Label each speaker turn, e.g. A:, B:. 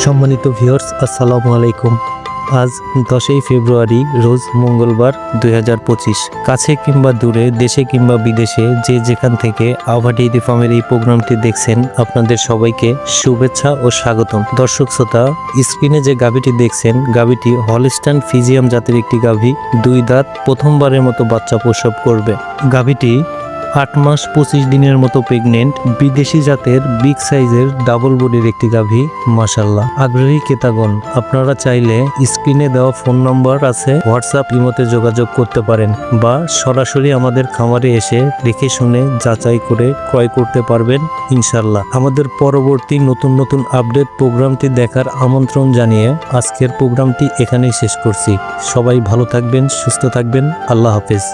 A: সম্মানিত ভিউয়ার্স, আসসালামু আলাইকুম। আজ 10ই ফেব্রুয়ারি, রোজ মঙ্গলবার 2025। কাছে কিংবা দূরে, দেশে কিংবা বিদেশে, যে যেখান থেকে আভা ডেইরি ফার্মের এই প্রোগ্রামটি দেখছেন, আপনাদের সবাইকে শুভেচ্ছা ও স্বাগতম। দর্শক শ্রোতা, স্ক্রিনে যে গাভীটি দেখছেন, গাভীটি হলস্টাইন ফ্রিজিয়ান জাতের একটি গাভী। 2 দাঁত, প্রথমবারের মতো বাচ্চা প্রসব করবে। গাভীটি 8 মাস 25 দিনের মতো প্রেগনেন্ট। বিদেশি জাতের বিগ সাইজের ডাবল বডির একটি গাভী। মাশাআল্লাহ। আগ্রহী ক্রেতাগণ, আপনারা চাইলে স্ক্রিনে দেওয়া ফোন নম্বর আছে, হোয়াটসঅ্যাপ ইমোতে যোগাযোগ করতে পারেন বা সরাসরি আমাদের খামারে এসে দেখে শুনে যাচাই করে ক্রয় করতে পারবেন ইনশাআল্লাহ। আমাদের পরবর্তী নতুন আপডেট প্রোগ্রামটি দেখার আমন্ত্রণ জানিয়ে আজকের প্রোগ্রামটি এখানেই শেষ করছি। সবাই ভালো থাকবেন, সুস্থ থাকবেন। আল্লাহ হাফেজ।